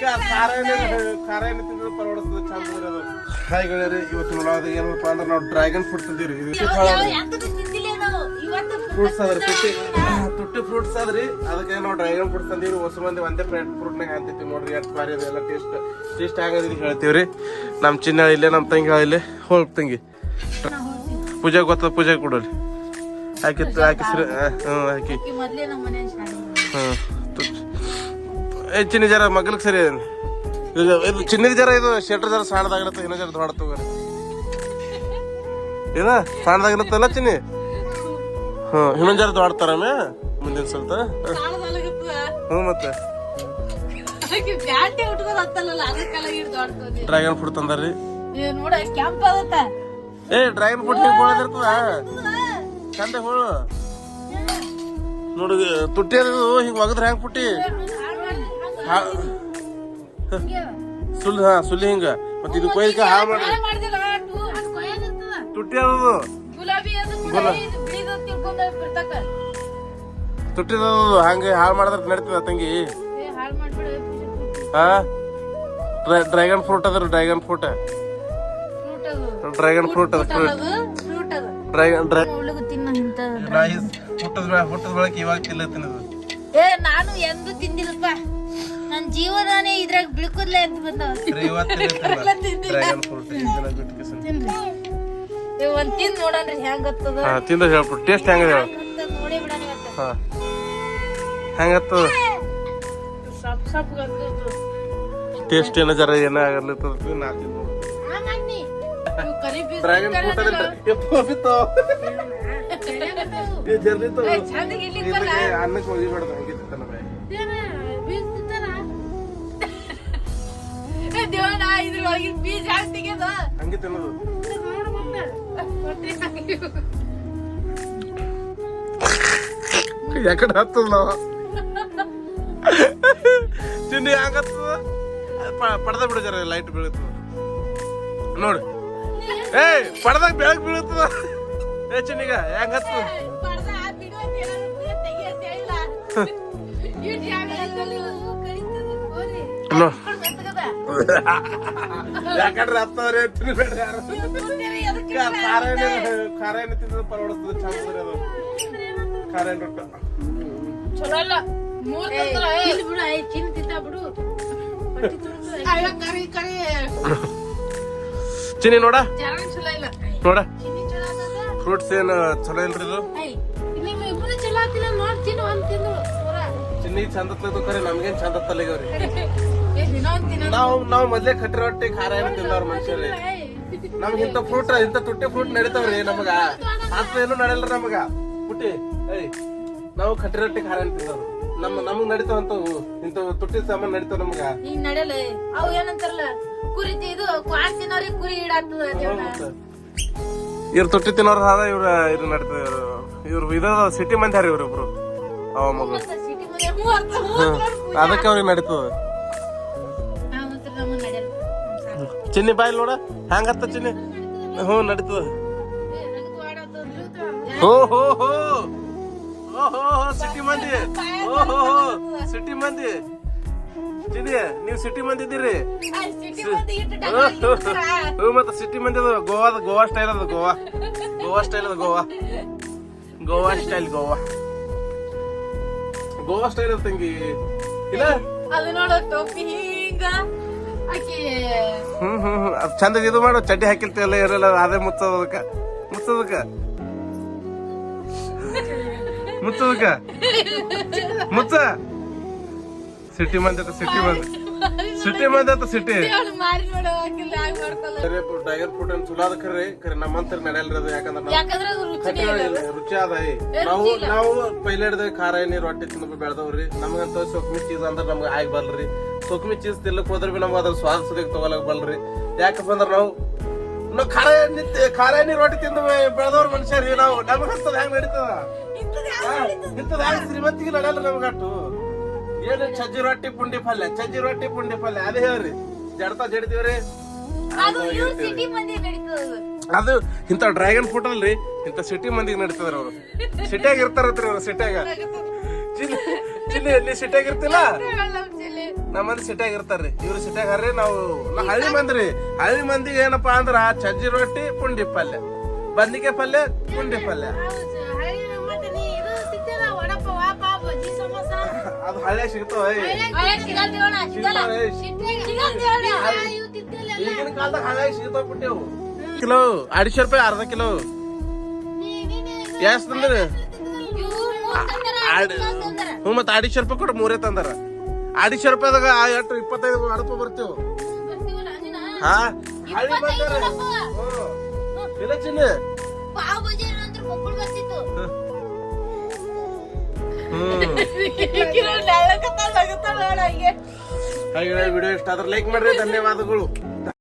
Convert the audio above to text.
ಖಾರ ಎಣ್ಣೆ ತಿಂದ್ರೆ ಪರವಡಿಸ್ತದೆ ಚಂದ ಅದು. ಹಾಯ್ ಗೆಳೆಯರಿ, ಇವತ್ತು ನೋಡೋದು ಏನಪ್ಪ ಅಂದ್ರೆ ನಾವು ಡ್ರ್ಯಾಗನ್ ಫ್ರೂಟ್ ತಂದಿವ್ರಿ. ಫ್ರೂಟ್ಸ್ ಅದ್ರಿ, ತುಟ್ಟಿ ಫ್ರೂಟ್ಸ್ ಅದ್ರಿ. ಅದಕ್ಕೆ ನಾವು ಡ್ರ್ಯಾಗನ್ ಫ್ರೂಟ್ ತಂದಿವ್ರಿ. ಹೊಸ ಮಂದಿ ಒಂದೇ ಫ್ರೂಟ್ನಾಗ ಅಂತಿರ್ತೀವಿ ನೋಡ್ರಿ. ಎಷ್ಟು ಬಾರಿ ಅದೆಲ್ಲ ಟೇಸ್ಟ್ ಆಗದಿಲ್ಲ ಹೇಳ್ತೀವ್ರಿ. ನಮ್ಮ ಚಿನ್ನ ಇಲ್ಲೇ, ನಮ್ಮ ತಂಗಿ ಇಲ್ಲೇ. ಹೋಗ್ ತಂಗಿ, ಪೂಜೆಗೆ ಗೊತ್ತದ, ಪೂಜೆಗೆ ಕೊಡೋರಿ. ಹಾಕಿತ್ತು ಹಾಕಿಸ್ರಿ. ಹಾಕಿ ಚಿನ್ನ ಜರ ಮಗ್ಲಿಗೆ ಸರಿ. ಇದು ಚಿನ್ನದ ಜರ, ಇದು ಶೆಟ್ರ್ ಜರ ಸಣ್ಣದಾಗಿರುತ್ತೆ, ಇನ್ನೂ ಜರ ದೊಡ್ಡ ತಗೋರಿ. ಇದ ಸಣ್ಣದಾಗಿರುತ್ತಲ್ಲ ಚಿನ್ನಿ. ಇನ್ನೊಂದ್ ಜರ ದೊಡ್ತಾರಮ್ಮೆ ಮುಂದಿನ ಸ್ವಲ್ಪ. ಮತ್ತೆ ಡ್ರ್ಯಾಗನ್ ಫ್ರೂಟ್ ತಂದಾರ್ರಿ. ಡ್ರ್ಯಾಗನ್ ಫ್ರೂಟ್ ಹಿಂಗ್ ಹೋಳದಿರ್ತದ ಚಂದ ಹೋಳು ನೋಡು. ತುಟ್ಟಿ ಅದು ಹಿಂಗ್ ಒಗದ್ರ ಹೆಂಗ್ ಪುಟ್ಟಿ ಸುಳ್ಳಿ ಹಿಂಗ. ಮತ್ತೆ ಇದು ಕೊಯ್ಕ ಹಾಳು ಮಾಡ್ರಿ. ತುಟ್ಟಿ ಅದು ತುಟ್ಟಿದ ಹಂಗ ಹಾಳು ಮಾಡಿದ್ರ ನಡೀತದ ತಂಗಿ. ಡ್ರ್ಯಾಗನ್ ಫ್ರೂಟ್ ಅದ್ರ, ಡ್ರ್ಯಾಗನ್ ಫ್ರೂಟ್ ಡ್ರ್ಯಾಗನ್ ಫ್ರೂಟ್ ಅದ. ಹುಟ್ಟದ ಬಳಕೆ ಇವಾಗ ತಿನ್ನದು. ನಾನು ಎಂದು ತಿಂದಿಲ್ಲಪ್ಪ. ನನ್ ಜೀವನಾನೇ ಇದ್ರಾಗ ಬಿಳ್ಕುದ್ಲೆ ಅಂತ ಬಂದವ. ಡ್ರ್ಯಾಗನ್ ಫ್ರೂಟ್ ಒಂದ್ ತಿಂದ್ ನೋಡನ್ರಿ ಹೆಂಗ್ ಹತ್ತದ. ತಿಂದ ಹೇಳ್ಬಿಟ್ಟು ಟೇಸ್ಟ್ ಹೆಂಗ ಹೇಳ. ನೋಡಿ ಬಿಡಣ ಇವತ್ತು ಹೆಂಗತ್ತದ ಟೇಸ್ಟ್ ಏನ ಜರ ಏನ ಆಗಲಿರ್ತದ. ನಾ ತಿಂದ ಡ್ರ್ಯಾಗನ್ ಫ್ರೂಟ್ ಅನ್ನಕ್ಕೆ ಹೋಗಿಬೇಡ್ದು ಹಂಗೆ ತಿಂತಾನ ಹಂಗೆ ತಿನ್ನೋದು. ಯಾಕಡೆ ಹತ್ತದ ನಾವ ತಿಂಡಿ ಹಂಗತ್ತದ. ಪಡ್ದ ಬಿಡ ಜರ ಲೈಟ್ ಬೀಳುತ್ತದ ನೋಡಿ. ಪಡ್ದಾಗ ಬೆಳಕ್ ಬೀಳುತ್ತದ. ಚಿನ್ನಿಗ ಹೆಂಗ ಹತ್ತದ. ಯಾಕಂದ್ರೆ ಹತ್ತವ್ರೆ ತಿನ್ಬೇಡ್ರಿ ಯಾರು. ಖಾರ ಎಣ್ಣೆ ತಿಂದ್ರೆ ಪರವಡಿಸ್ತದೆ ಚಂದ ಅದು. ಖಾರ ಎಣ್ಣೆ ರೊಟ್ಟ ಚಲೋ ಅಲ್ಲ. ಚಿನ್ನಿ ನೋಡ ನೋಡ ಫ್ರೂಟ್ಸ್ ಏನ್ ಚಲೋ ಇಲ್ರಿ ಇದು. ಚಿನ್ನಿ ಚಂದ ಖರೆ ನಮ್ಗೇನ್ ಚಂದ ತಲೆಗವ್ರಿ. ನಾವ್ ಮೊದ್ಲೇ ಕಟ್ಟಿ ರೊಟ್ಟಿ ಖಾರ ಎಣ್ಣೆ ತಿಂದವ್ರ ಮನುಷ್ಯರಿ. ನಮ್ಗೆ ಇಂತ ಫ್ರೂಟ್, ಇಂತ ತುಟ್ಟಿ ಫ್ರೂಟ್ ನಡೀತಾವ್ರಿ ನಮಗ. ಅಂತ ಏನು ನಡೆಯಲ್ರಿ ನಮಗ ಪುಟ್ಟಿ. ನಾವು ಕಟ್ಟಿ ರೊಟ್ಟಿ ಖಾರ ಎಣ್ಣೆ ತಿಂದವ್ರು. ನಮಗ್ ನಡೀತಾವಂತ ಇಂತ ತುಟ್ಟಿ ಸಾಮಾನ್ ನಡೀತಾವ ನಮಗ. ಈಗ ನಡೆಯಲ್ಲ ಅವು ಏನಂತಾರಲ್ಲ ಕುರಿ ಇದು ಕ್ವಾಸ್ ತಿನ್ನೋರಿಗೆ ಕುರಿ ಇಡಾಗ್ತದ. ಇವ್ರ ತುಟ್ಟಿ ತಿನ್ನೋರ್ ಅದ, ಇವ್ರ ಇದು ನಡೀತದ. ಇವ್ರು ಇದ ಸಿಟಿ ಮಂದಿ ಹಾರಿ ಇವ್ರಿಬ್ರು ಅವ ಮಗು. ಅದಕ್ಕೆ ಅವ್ರಿಗೆ ನಡೀತದ. ಚಿನ್ನಿ ಬಾಯ್ ನೋಡ ಹ್ಯಾಂಗತ್ತ ಚಿನ್ನಿ. ನಡೀತದ. ಸಿಟಿ ಮಂದಿ, ಸಿಟಿ ಮಂದಿ. ಚಿನ್ನಿ ನೀವ್ ಸಿಟಿ ಮಂದಿ ಇದ್ದೀರಿ. ಮತ್ತೆ ಸಿಟಿ ಮಂದಿ ಅದ. ಗೋವಾ ಸ್ಟೈಲ್ ಅದ. ಗೋವಾ ಸ್ಟೈಲ್ ಅದ. ಗೋವಾ ಸ್ಟೈಲ್ ಅದ ತಂಗಿ. ಇಲ್ಲ ಅದು ನೋಡ ಟೋಪಿ ಹಿಂಗ ಅದ್ ಚಂದ ಇದು ಮಾಡು. ಚಡ್ಡಿ ಹಾಕಿರ್ತೀವಲ್ಲ ಇರಲ್ಲ, ಅದೇ ಮುಚ್ಚೋದಕ್ಕ ಮುಚ್ಚ. ಸಿಟಿ ಮಂದಿ ಅತ್ತ ಸಿಟಿ ಸಿಟಿ. ಡ್ರ್ಯಾಗನ್ ಫ್ರೂಟ್ ಅನ್ ಚಲೋ ಅದ ಖರೆ ನಮ್ಮಂತರ ನಡೆಯಲ್ರಿ ಅದು. ಯಾಕಂದ್ರ ರುಚಿ ಅದ. ನಾವು ಪೈಲೆ ಹಿಡ್ದ ಖಾರ ಎಣ್ಣೆ ರೊಟ್ಟಿ ತಿಂದ ಬೆಳ್ದವ್ರಿ. ನಮ್ಗಂತ ಸೊಕ್ಮಿ ಚೀಸ್ ಅಂದ್ರ ನಮ್ಗ ಆಗಿ ಬಲ್ರಿ. ಸೊಕ್ಮಿ ಚೀಸ್ ತಿನ್ಲಕ್ ಹೋದ್ರ ಬಿ ನಮ್ಗ ಅದ್ರ ಸ್ವಾದ ಸುದಕ್ಕೆ ತಗೊಳಕ್ ಬಲ್ರಿ. ಯಾಕಪ್ಪ ಅಂದ್ರ ನಾವು ಖಾರ ಎಣ್ಣೆ ರೊಟ್ಟಿ ತಿಂದ ಬೆಳೆದವ್ರ ಮನುಷ್ಯರಿ ನಾವು. ನಮಗಂತದ ಹೆಂಗ್ ನಡೀತದ. ಇಂಥದ ಹೆಂಗ್ ಶ್ರೀಮಂತಿಗೆ ನಡೆಯಲ್ಲ ನಮ್ಗಟ್ಟು. ಏನು ಚಜ್ಜಿ ರೊಟ್ಟಿ ಪುಂಡಿ ಪಲ್ಯ ಅದೇ ಹೇಳ್ರಿ. ಜಡ್ತಾ ಜಡ್ತೀವ್ರಿ. ಅದು ಇಂಥ ಡ್ರ್ಯಾಗನ್ ಫ್ರೂಟ್ ಅಲ್ರಿ, ಇಂಥ ಸಿಟಿ ಮಂದಿಗೆ ನಡೀತದ್ರಿ. ಅವ್ರು ಸಿಟಿಯಾಗ ಇರ್ತಾರತ್ರಿ. ಅವ್ರು ಸಿಟಿಯಾಗ ಚಿಲ್ಲಿ ಸಿಟಿಯಾಗ ಇರ್ತಿಲ್ಲ. ನಮ್ಮ ಮಂದಿ ಸಿಟ್ಯಾಗ ಇರ್ತಾರ್ರಿ, ಇವ್ರು ಸಿಟ್ಯಾಗ ಹರ್ರಿ. ನಾವು ಹಳ್ಳಿ ಮಂದಿ ಹಳ್ಳಿ ಮಂದಿಗೆ ಏನಪ್ಪಾ ಅಂದ್ರ ಚಜ್ಜಿ ರೊಟ್ಟಿ ಪುಂಡಿ ಪಲ್ಯ, ಬಂದಿಗೆ ಪಲ್ಯ, ಪುಂಡಿ ಪಲ್ಯ. ಅದು ಹಳ್ಳಿಯಾಗ ಸಿಗ್ತಾವ. ಈಗಿನ ಕಾಲದಾಗ ಹಳ್ಳಿಯಾಗ ಸಿಗ್ತಾವ ಬಿಟ್ಟೆವು. ಕಿಲೋ 250 ರೂಪಾಯಿ, ಅರ್ಧ ಕಿಲೋ. ಎಷ್ಟ್ ತಂದ್ರಿ? ಹ್ಞೂ ಮತ್ತ 250 ರೂಪಾಯಿ ಕೊಟ್ಟು 3 ತಂದಾರ. 250 ರೂಪಾಯಿದಾಗ ಎಷ್ಟು 25 ರೂಪಾಯಿ ಬರ್ತೀವಿ. ಹಾ ಹಳ್ಳಿ ಬಂದಾರ ಇಲ್ಲ ಚಿನ್ನ. ಹಾಗೆ ವಿಡಿಯೋ ಇಷ್ಟ ಆದ್ರೆ ಲೈಕ್ ಮಾಡ್ರಿ. ಧನ್ಯವಾದಗಳು.